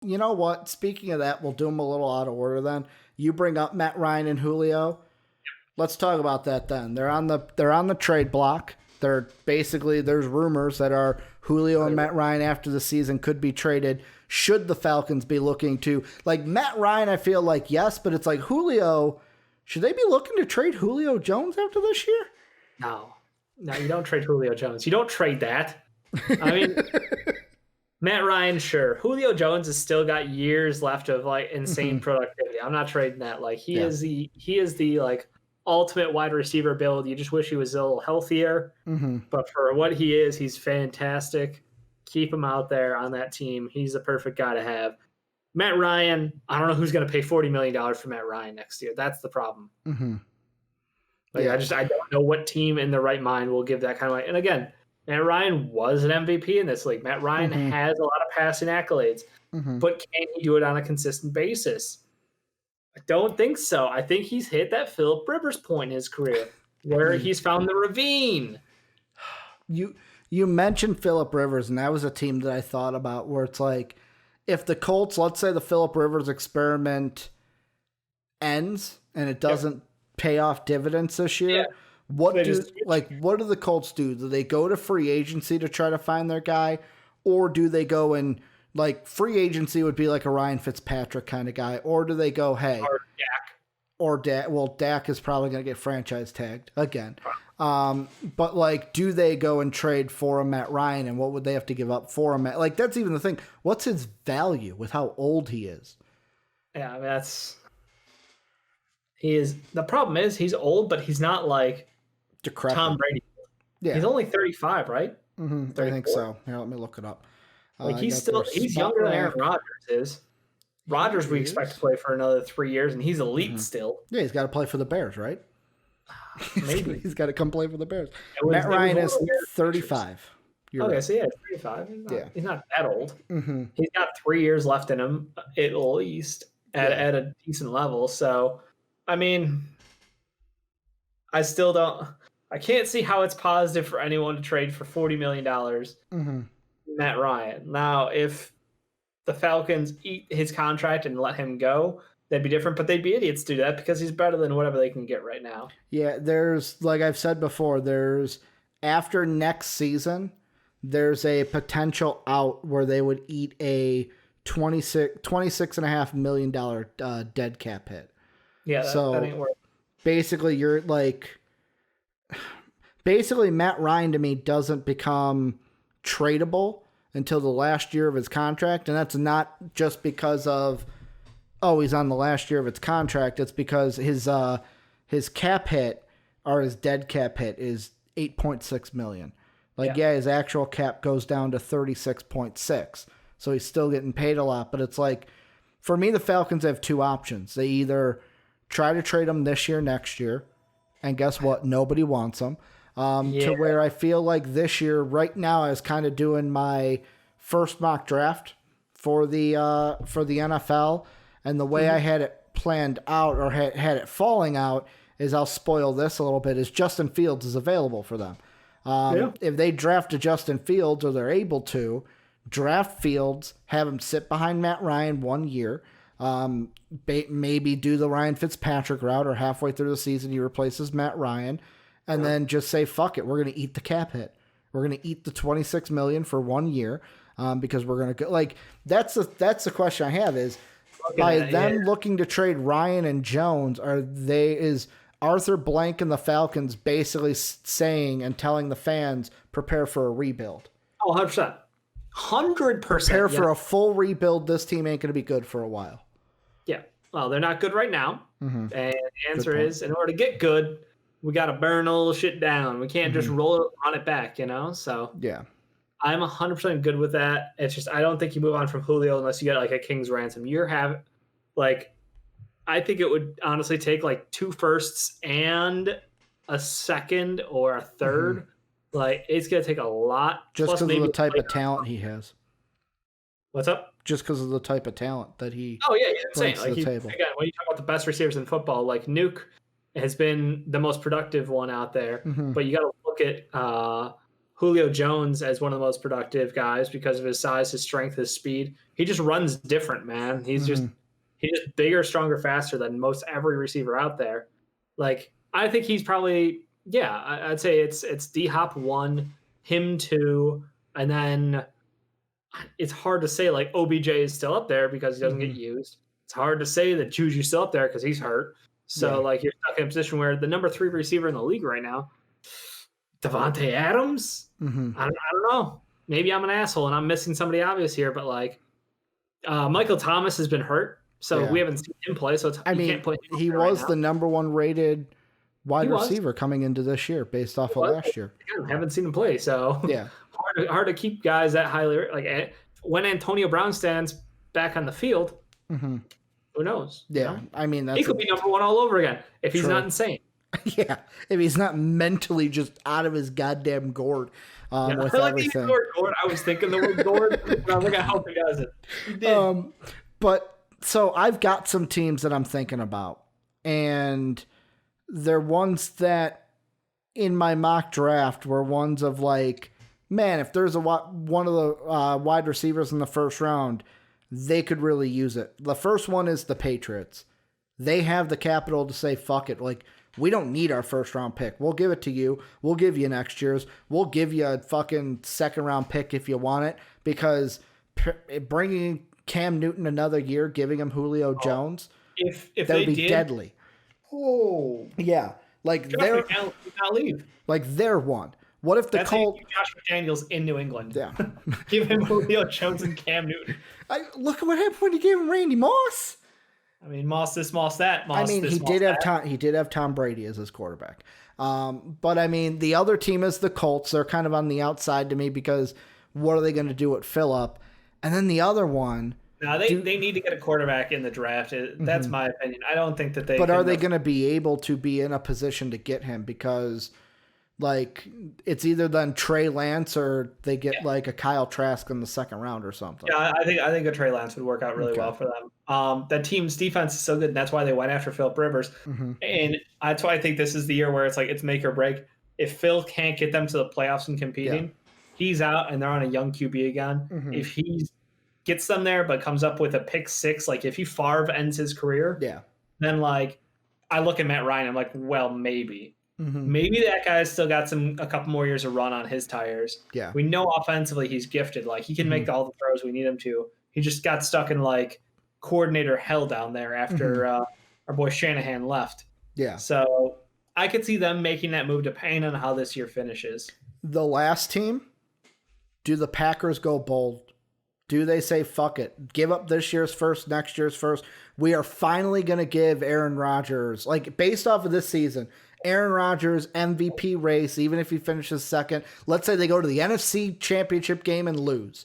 you know what? Speaking of that, we'll do them a little out of order then. You bring up Matt Ryan and Julio. Let's talk about that then. They're on the trade block. They're basically there's rumors that are Julio and Matt Ryan after the season could be traded. Should the Falcons be looking to like Matt Ryan? I feel like yes, but it's like Julio. Should they be looking to trade Julio Jones after this year? No, you don't trade Julio Jones. You don't trade that. I mean, Matt Ryan, sure. Julio Jones has still got years left of like insane productivity. I'm not trading that. Like he is the like ultimate wide receiver build. You just wish he was a little healthier. But for what he is, he's fantastic. Keep him out there on that team. He's the perfect guy to have. Matt Ryan, I don't know who's going to pay $40 million for Matt Ryan next year. That's the problem. I don't know what team in their right mind will give that kind of money. And again, Matt Ryan was an MVP in this league. Matt Ryan has a lot of passing accolades, but can he do it on a consistent basis? I don't think so. I think he's hit that Phillip Rivers point in his career where he's found the ravine. You mentioned Phillip Rivers, and that was a team that I thought about where it's like, if the Colts, let's say the Phillip Rivers experiment ends and it doesn't pay off dividends this year, what do the Colts do? Do they go to free agency to try to find their guy, or do they go and like free agency would be like a Ryan Fitzpatrick kind of guy, or do they go, hey, or Dak? Well, Dak is probably going to get franchise tagged again. But like, do they go and trade for a Matt Ryan, and what would they have to give up for a Matt? Like, that's even the thing. What's his value with how old he is? Yeah, the problem is he's old, but he's not like decrepit. Tom Brady. Yeah. He's only 35, right? I think so. Here, let me look it up. Like he's younger than Aaron Rodgers is. Rodgers we expect to play for another 3 years, and he's elite still. Yeah, he's got to play for the Bears, right? Maybe. He's got to come play for the Bears. Matt Ryan is 35. Okay, right. So 35. He's not that old. He's got 3 years left in him, at least, at a decent level. So, I mean, I can't see how it's positive for anyone to trade for $40 million Matt Ryan. Now, if the Falcons eat his contract and let him go, that'd be different, but they'd be idiots to do that because he's better than whatever they can get right now. Yeah, there's, like I've said before, after next season, there's a potential out where they would eat a $26.5 million dead cap hit. Yeah, that ain't worth it. Basically, Matt Ryan to me doesn't become tradable until the last year of his contract, and that's not just because of he's on the last year of its contract. It's because his cap hit or his dead cap hit is $8.6 million. His actual cap goes down to 36.6. So he's still getting paid a lot, but it's like, for me, the Falcons have two options. They either try to trade him this year, next year, and guess what? Nobody wants him. To where I feel like this year, right now, I was kind of doing my first mock draft for the NFL, and the way I had it planned out or had it falling out is, I'll spoil this a little bit, is Justin Fields is available for them. If they draft a Justin Fields, or they're able to draft Fields, have him sit behind Matt Ryan 1 year, maybe do the Ryan Fitzpatrick route, or halfway through the season he replaces Matt Ryan, and then just say, fuck it, we're going to eat the cap hit. We're going to eat the $26 million for 1 year, because we're going to go, like, that's the question I have is, looking to trade Ryan and Jones, is Arthur Blank and the Falcons basically saying and telling the fans, prepare for a rebuild? Oh, 100%. 100%. Prepare for a full rebuild. This team ain't going to be good for a while. Yeah. Well, they're not good right now. And the answer is, in order to get good, we got to burn a little shit down. We can't just run it back, So yeah, I'm 100% good with that. It's just, I don't think you move on from Julio unless you get like a king's ransom. I think it would honestly take like 2 firsts and a second or a third. Like, it's going to take a lot. Just because of the type of talent he has. What's up? Just because of the type of talent that he he's insane. Like, again, when you talk about the best receivers in football, like Nuke has been the most productive one out there. But you got to look at Julio Jones as one of the most productive guys because of his size, his strength, his speed. He just runs different, man. He's just bigger, stronger, faster than most every receiver out there. Like, I think he's probably, I'd say it's D-Hop 1, him 2, and then it's hard to say like OBJ is still up there because he doesn't get used. It's hard to say that Juju's still up there because he's hurt. So like you're stuck in a position where the number 3 receiver in the league right now, Devontae Adams. I don't know. Maybe I'm an asshole and I'm missing somebody obvious here, but like Michael Thomas has been hurt, so we haven't seen him play. So can't put him he was the number 1 rated wide was. receiver coming into this year based off of last year. Again, haven't seen him play, so hard to keep guys that highly. Like when Antonio Brown stands back on the field, who knows? Yeah, I mean he could be number 1 all over again if he's not insane. Yeah, if he's not mentally just out of his goddamn gourd with everything. The word gourd. I was thinking the word gourd, but I was like, I hope he doesn't. He did. But so I've got some teams that I'm thinking about, and they're ones that in my mock draft were ones of like, man, if there's one of the wide receivers in the first round, they could really use it. The first one is the Patriots. They have the capital to say, fuck it. Like, we don't need our first round pick. We'll give it to you. We'll give you next year's. We'll give you a fucking second round pick if you want it, because bringing Cam Newton another year, giving him Julio Jones, if that they would be did, deadly. Oh, yeah. Like they're not leave. Like they're one. What if the Colts? Josh McDaniels in New England. Yeah. Give him Julio Jones and Cam Newton. Look at what happened when you gave him Randy Moss. I mean, Moss this, Moss that. Moss I mean, this, he Moss did have that. Tom. He did have Tom Brady as his quarterback. But I mean, the other team is the Colts. They're kind of on the outside to me because what are they going to do at Phillip? And then the other one. No, they need to get a quarterback in the draft. That's my opinion. I don't think that they. But are they going to be able to be in a position to get him? Because, like, it's either then Trey Lance or they get like a Kyle Trask in the second round or something. Yeah, I think a Trey Lance would work out really well for them. That team's defense is so good, and that's why they went after Philip Rivers. And that's why I think this is the year where it's like it's make or break. If Phil can't get them to the playoffs and competing, he's out, and they're on a young QB again. If he gets them there, but comes up with a pick 6, like if he Favre ends his career, then like I look at Matt Ryan, I'm like, well, maybe. Maybe that guy's still got a couple more years of run on his tires. Yeah. We know offensively he's gifted. Like he can make all the throws we need him to. He just got stuck in like coordinator hell down there after our boy Shanahan left. Yeah. So I could see them making that move depending on how this year finishes. The last team, do the Packers go bold? Do they say, fuck it, give up this year's first, next year's first? We are finally going to give Aaron Rodgers, like based off of this season, Aaron Rodgers MVP race, even if he finishes second. Let's say they go to the NFC Championship game and lose.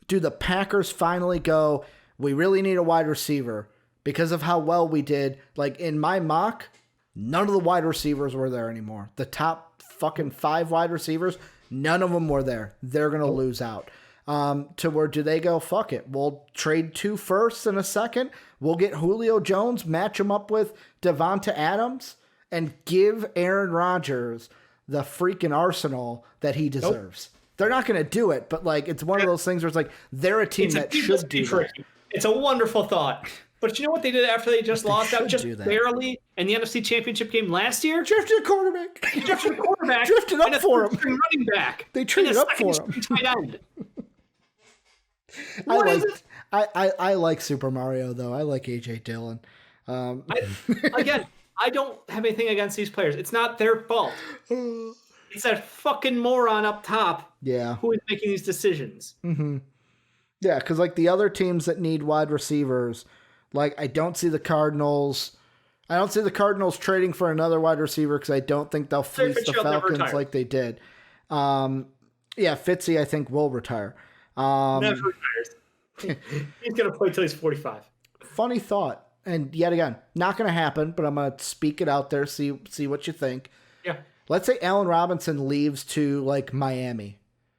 Do the Packers finally go, we really need a wide receiver because of how well we did? Like in my mock, none of the wide receivers were there anymore. The top fucking 5 wide receivers, none of them were there. They're going to lose out. To where do they go, fuck it, we'll trade 2 firsts and a second. We'll get Julio Jones, match him up with Devonta Adams, and give Aaron Rodgers the freaking arsenal that he deserves. They're not going to do it, but like it's one of those things where it's like they're a team that should do that. It's a wonderful thought. But you know what they did after they just lost out just barely in the NFC Championship game last year? Drifted a quarterback. Drifted up for him. Running back. They traded up for him. Tight end. I like Super Mario though. I like AJ Dillon. I don't have anything against these players. It's not their fault. It's that fucking moron up top. Yeah. Who is making these decisions? Yeah, because like the other teams that need wide receivers, like I don't see the Cardinals. I don't see the Cardinals trading for another wide receiver because I don't think they'll fleece the Falcons like they did. Fitzy I think will retire. Never retires. He's going to play till he's 45. Funny thought. And yet again, not going to happen, but I'm going to speak it out there, see what you think. Yeah. Let's say Allen Robinson leaves to like Miami.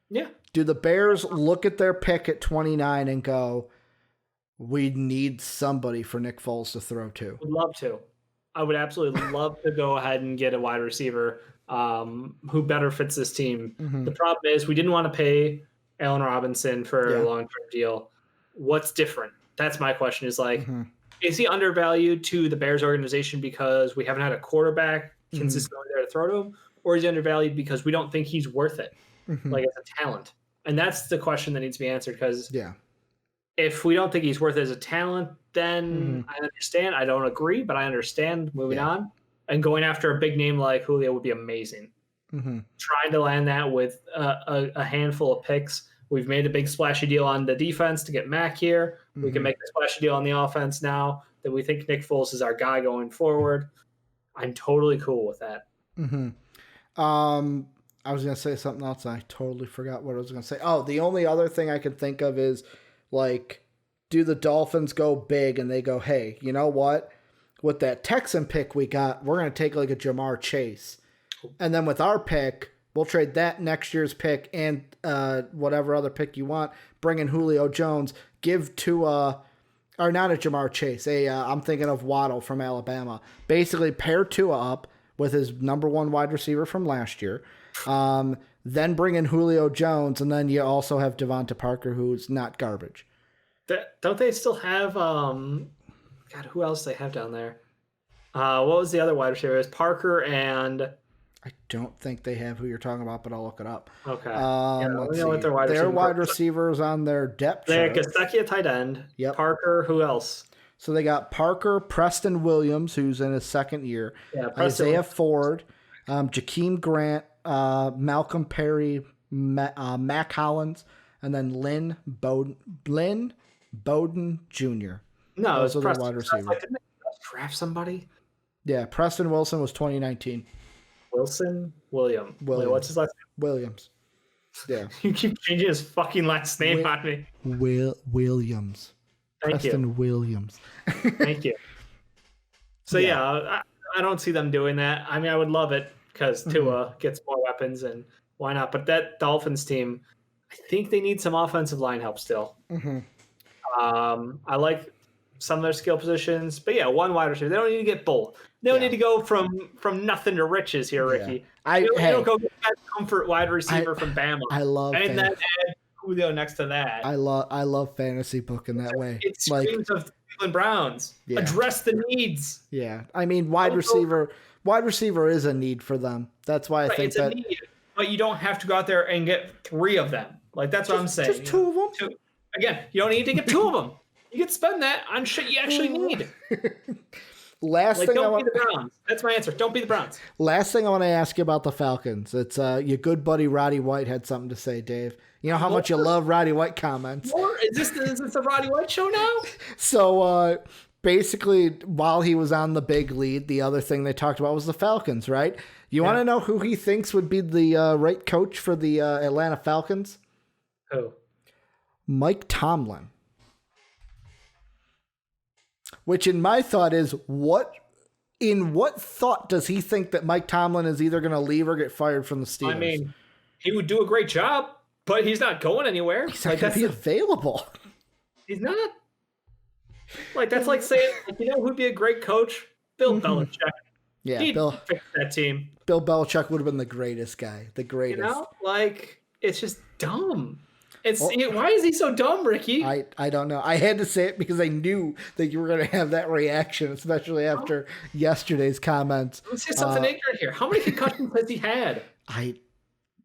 Yeah. Do the Bears look at their pick at 29 and go, we need somebody for Nick Foles to throw to? Would love to. I would absolutely love to go ahead and get a wide receiver who better fits this team. Mm-hmm. The problem is we didn't want to pay Allen Robinson for a long-term deal. What's different? That's my question is like, is he undervalued to the Bears organization because we haven't had a quarterback consistently there to throw to him? Or is he undervalued because we don't think he's worth it, like as a talent? And that's the question that needs to be answered because if we don't think he's worth it as a talent, then I understand. I don't agree, but I understand moving on. And going after a big name like Julio would be amazing. Trying to land that with a handful of picks. We've made a big splashy deal on the defense to get Mac here. We can make a splashy deal on the offense now that we think Nick Foles is our guy going forward. I'm totally cool with that. I was going to say something else. And I totally forgot what I was going to say. Oh, the only other thing I can think of is, like, do the Dolphins go big and they go, hey, you know what? With that Texan pick we got, we're going to take like a Jamar Chase. And then with our pick, we'll trade that next year's pick and whatever other pick you want, bring in Julio Jones, give Tua, or not a Jamar Chase, I'm thinking of Waddle from Alabama. Basically pair Tua up with his number one wide receiver from last year. Then bring in Julio Jones, and then you also have Devonta Parker, who's not garbage. Don't they still have God, who else they have down there? What was the other wide receiver? It was Parker and I don't think they have who you're talking about, but I'll look it up. Okay. Let's see. Their wide receivers on their depth chart. They have Gesicki at tight end. Yep. Parker, who else? So they got Parker, Preston Williams, who's in his second year. Yeah, Isaiah Ford, Jakeem Grant, Malcolm Perry, Mac Hollins, and then Lynn Bowden Jr. No, those are Preston. the wide receivers. Didn't they draft somebody? Yeah, Preston Wilson was 2019. Williams. Wait, what's his last name? Williams. Yeah. You keep changing his fucking last name on me. Williams. Preston Williams. Thank you. So I don't see them doing that. I mean, I would love it because Tua gets more weapons and why not? But that Dolphins team, I think they need some offensive line help still. I like some of their skill positions, but one wide receiver. They don't need to get bold. They don't need to go from nothing to riches here, Ricky. You don't go get that comfort wide receiver from Bama. I love and then add Julio next to that. I love fantasy booking that way. It screams of the Cleveland Browns. Yeah. Address the needs. Yeah, I mean wide receiver is a need for them. That's why I think that. Need, but you don't have to go out there and get 3 of them. Like that's what I'm saying. Just 2 of them. Again, you don't need to get 2 of them. You can spend that on shit you actually need. Don't be the Browns. That's my answer. Don't be the Browns. Last thing I want to ask you about the Falcons. It's your good buddy Roddy White had something to say, Dave. You know how much you love Roddy White comments. Is this a Roddy White show now? So basically, while he was on the big lead, the other thing they talked about was the Falcons, right? You want to know who he thinks would be the right coach for the Atlanta Falcons? Who? Mike Tomlin. Which in my thought is, what thought does he think that Mike Tomlin is either going to leave or get fired from the Steelers? I mean, he would do a great job, but he's not going anywhere. He's not going to be available. He's not. Like, that's like saying, who'd be a great coach? Bill Belichick. Yeah, He'd fix that team. Bill Belichick would have been the greatest guy. The greatest. It's just dumb. Why is he so dumb, Ricky? I don't know. I had to say it because I knew that you were going to have that reaction, especially after yesterday's comments. Let's say something ignorant here. How many concussions has he had? I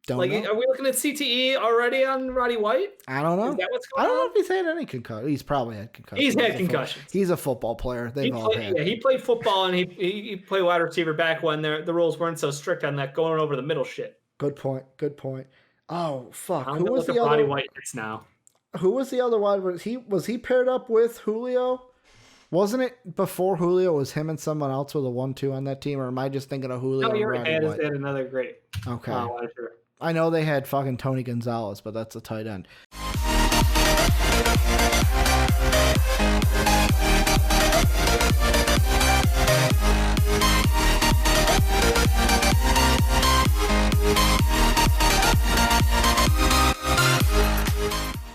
don't know. Are we looking at CTE already on Roddy White? I don't know. Is that what's going on? I don't know if he's had any concussions. He's probably had concussions. He's had concussions. He's a football player. They've all had. Yeah, he played football and he played wide receiver back when the rules weren't so strict on that going over the middle shit. Good point. Oh fuck! Who was the other? Roddy White hits now. Who was the other wide? Was he paired up with Julio? Wasn't it before Julio? Was him and someone else with a 1-2 on that team, or am I just thinking of Julio? No, you're right. They had another great. Okay. I know they had fucking Tony Gonzalez, but that's a tight end.